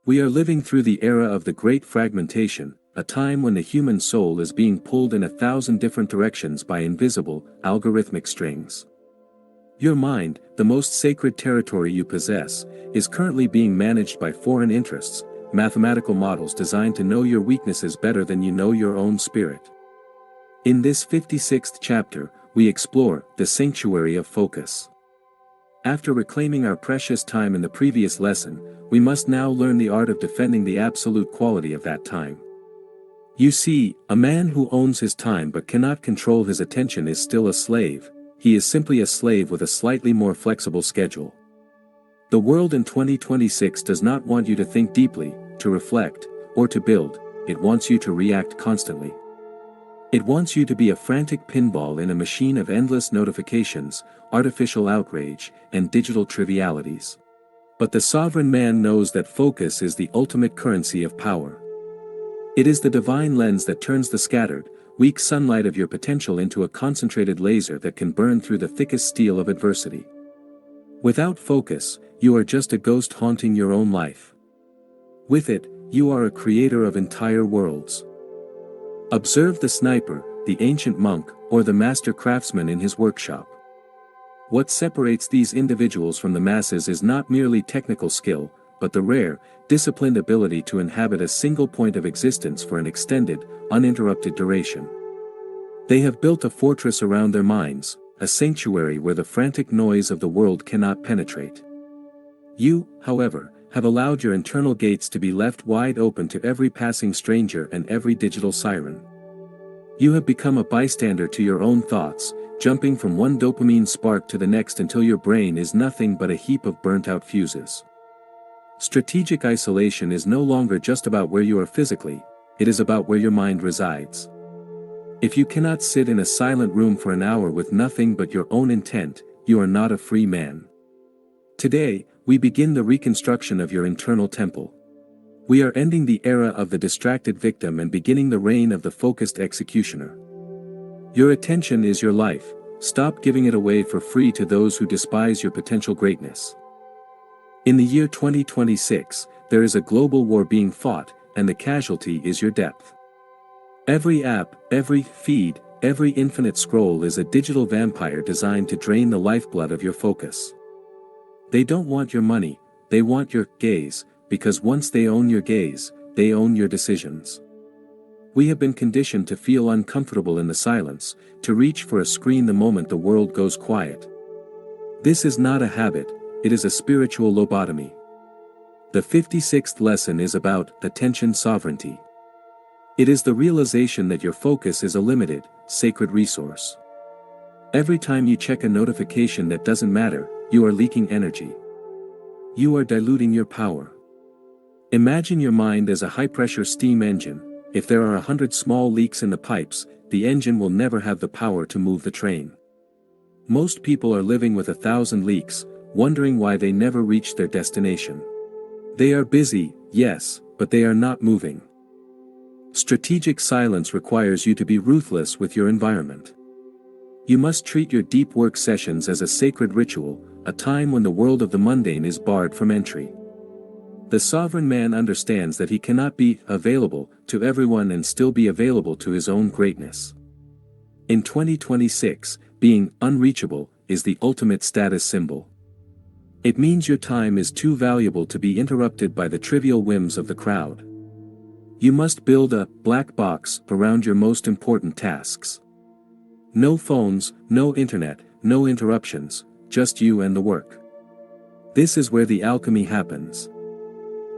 We are living through the era of the Great Fragmentation, a time when the human soul is being pulled in 1,000 different directions by invisible, algorithmic strings. Your mind, the most sacred territory you possess, is currently being managed by foreign interests, mathematical models designed to know your weaknesses better than you know your own spirit. In this 56th chapter, we explore the sanctuary of focus. After reclaiming our precious time in the previous lesson, we must now learn the art of defending the absolute quality of that time. You see, a man who owns his time but cannot control his attention is still a slave. He is simply a slave with a slightly more flexible schedule. The world in 2026 does not want you to think deeply, to reflect, or to build. It wants you to react constantly. It wants you to be a frantic pinball in a machine of endless notifications, artificial outrage, and digital trivialities. But the sovereign man knows that focus is the ultimate currency of power. It is the divine lens that turns the scattered, weak sunlight of your potential into a concentrated laser that can burn through the thickest steel of adversity. Without focus, you are just a ghost haunting your own life. With it, you are a creator of entire worlds. Observe the sniper, the ancient monk, or the master craftsman in his workshop. What separates these individuals from the masses is not merely technical skill, but the rare, disciplined ability to inhabit a single point of existence for an extended, uninterrupted duration. They have built a fortress around their minds, a sanctuary where the frantic noise of the world cannot penetrate. You, however, have allowed your internal gates to be left wide open to every passing stranger and every digital siren. You have become a bystander to your own thoughts, jumping from one dopamine spark to the next until your brain is nothing but a heap of burnt-out fuses. Strategic isolation is no longer just about where you are physically, it is about where your mind resides. If you cannot sit in a silent room for an hour with nothing but your own intent, you are not a free man. Today, we begin the reconstruction of your internal temple. We are ending the era of the distracted victim and beginning the reign of the focused executioner. Your attention is your life. Stop giving it away for free to those who despise your potential greatness. In the year 2026, there is a global war being fought, and the casualty is your depth. Every app, every feed, every infinite scroll is a digital vampire designed to drain the lifeblood of your focus. They don't want your money, they want your gaze, because once they own your gaze, they own your decisions. We have been conditioned to feel uncomfortable in the silence, to reach for a screen the moment the world goes quiet. This is not a habit, it is a spiritual lobotomy. The 56th lesson is about attention sovereignty. It is the realization that your focus is a limited, sacred resource. Every time you check a notification that doesn't matter, you are leaking energy. You are diluting your power. Imagine your mind as a high-pressure steam engine. If there are 100 small leaks in the pipes, the engine will never have the power to move the train. Most people are living with 1,000 leaks, wondering why they never reach their destination. They are busy, yes, but they are not moving. Strategic silence requires you to be ruthless with your environment. You must treat your deep work sessions as a sacred ritual, a time when the world of the mundane is barred from entry. The sovereign man understands that he cannot be available to everyone and still be available to his own greatness. In 2026, being unreachable is the ultimate status symbol. It means your time is too valuable to be interrupted by the trivial whims of the crowd. You must build a black box around your most important tasks. No phones, no internet, no interruptions, just you and the work. This is where the alchemy happens.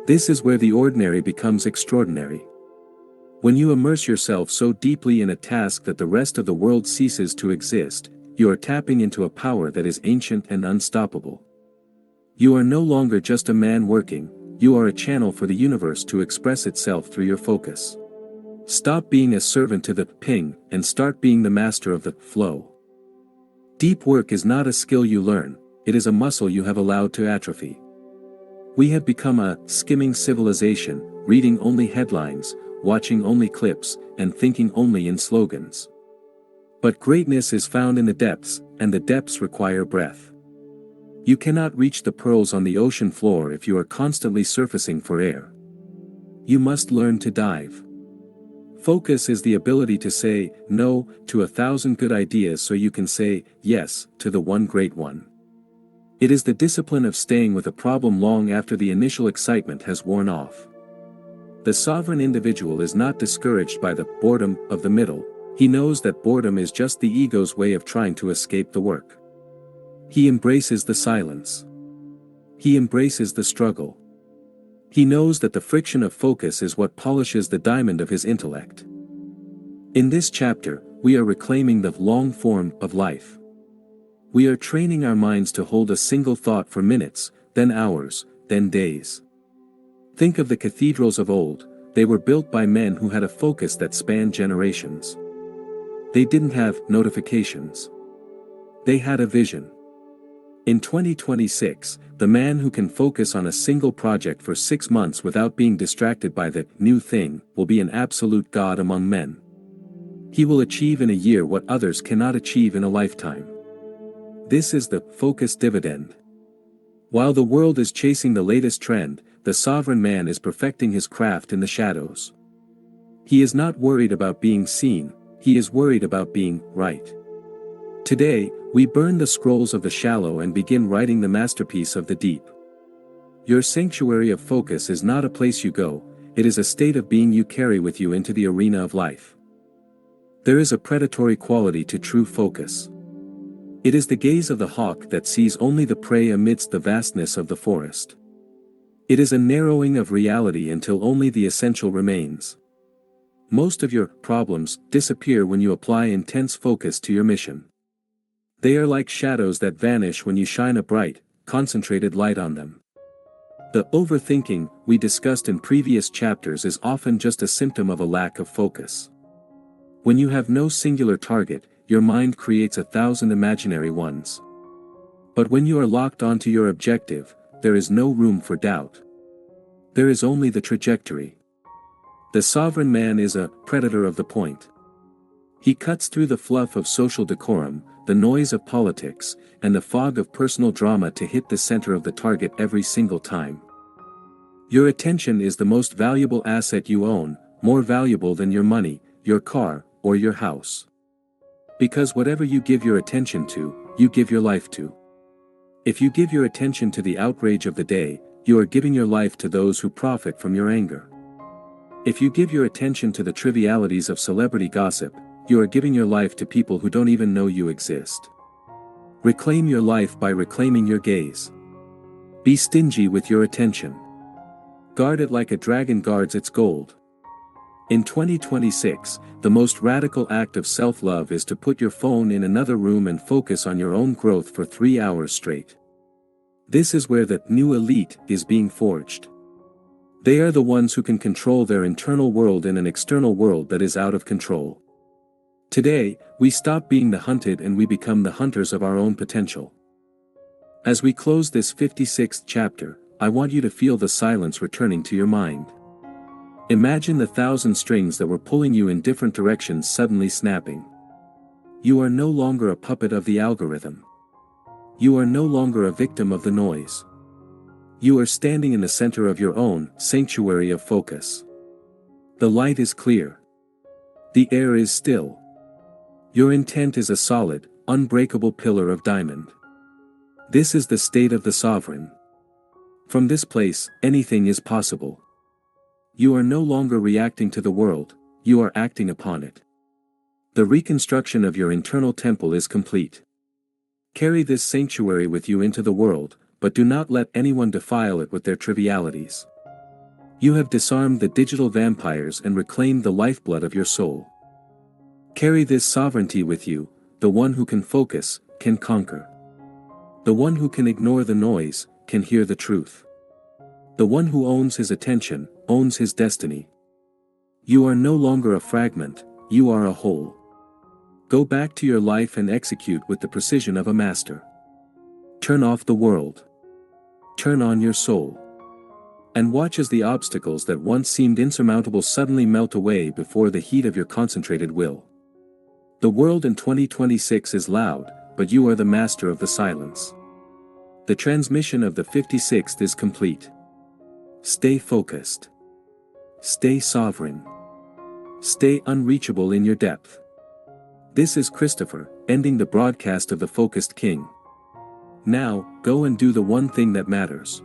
This is where the ordinary becomes extraordinary. When you immerse yourself so deeply in a task that the rest of the world ceases to exist, you are tapping into a power that is ancient and unstoppable. You are no longer just a man working, you are a channel for the universe to express itself through your focus. Stop being a servant to the ping and start being the master of the flow. Deep work is not a skill you learn, it is a muscle you have allowed to atrophy. We have become a skimming civilization, reading only headlines, watching only clips, and thinking only in slogans. But greatness is found in the depths, and the depths require breath. You cannot reach the pearls on the ocean floor if you are constantly surfacing for air. You must learn to dive. Focus is the ability to say no to 1,000 good ideas so you can say yes to the one great one. It is the discipline of staying with a problem long after the initial excitement has worn off. The sovereign individual is not discouraged by the boredom of the middle. He knows that boredom is just the ego's way of trying to escape the work. He embraces the silence. He embraces the struggle. He knows that the friction of focus is what polishes the diamond of his intellect. In this chapter, we are reclaiming the long form of life. We are training our minds to hold a single thought for minutes, then hours, then days. Think of the cathedrals of old. They were built by men who had a focus that spanned generations. They didn't have notifications. They had a vision. In 2026, the man who can focus on a single project for 6 months without being distracted by the new thing will be an absolute god among men. He will achieve in a year what others cannot achieve in a lifetime. This is the focus dividend. While the world is chasing the latest trend, the sovereign man is perfecting his craft in the shadows. He is not worried about being seen, he is worried about being right. Today, we burn the scrolls of the shallow and begin writing the masterpiece of the deep. Your sanctuary of focus is not a place you go, it is a state of being you carry with you into the arena of life. There is a predatory quality to true focus. It is the gaze of the hawk that sees only the prey amidst the vastness of the forest. It is a narrowing of reality until only the essential remains. Most of your problems disappear when you apply intense focus to your mission. They are like shadows that vanish when you shine a bright, concentrated light on them. The overthinking we discussed in previous chapters is often just a symptom of a lack of focus. When you have no singular target, your mind creates 1,000 imaginary ones. But when you are locked onto your objective, there is no room for doubt. There is only the trajectory. The sovereign man is a predator of the point. He cuts through the fluff of social decorum, the noise of politics, and the fog of personal drama to hit the center of the target every single time. Your attention is the most valuable asset you own, more valuable than your money, your car, or your house. Because whatever you give your attention to, you give your life to. If you give your attention to the outrage of the day, you are giving your life to those who profit from your anger. If you give your attention to the trivialities of celebrity gossip, you are giving your life to people who don't even know you exist. Reclaim your life by reclaiming your gaze. Be stingy with your attention. Guard it like a dragon guards its gold. In 2026, the most radical act of self-love is to put your phone in another room and focus on your own growth for 3 hours straight. This is where the new elite is being forged. They are the ones who can control their internal world in an external world that is out of control. Today, we stop being the hunted and we become the hunters of our own potential. As we close this 56th chapter, I want you to feel the silence returning to your mind. Imagine the 1,000 strings that were pulling you in different directions suddenly snapping. You are no longer a puppet of the algorithm. You are no longer a victim of the noise. You are standing in the center of your own sanctuary of focus. The light is clear. The air is still. Your intent is a solid, unbreakable pillar of diamond. This is the state of the sovereign. From this place, anything is possible. You are no longer reacting to the world, you are acting upon it. The reconstruction of your internal temple is complete. Carry this sanctuary with you into the world, but do not let anyone defile it with their trivialities. You have disarmed the digital vampires and reclaimed the lifeblood of your soul. Carry this sovereignty with you, the one who can focus, can conquer. The one who can ignore the noise, can hear the truth. The one who owns his attention, owns his destiny. You are no longer a fragment, you are a whole. Go back to your life and execute with the precision of a master. Turn off the world. Turn on your soul. And watch as the obstacles that once seemed insurmountable suddenly melt away before the heat of your concentrated will. The world in 2026 is loud, but you are the master of the silence. The transmission of the 56th is complete. Stay focused. Stay sovereign. Stay unreachable in your depth. This is Christopher, ending the broadcast of the Focused King. Now, go and do the one thing that matters.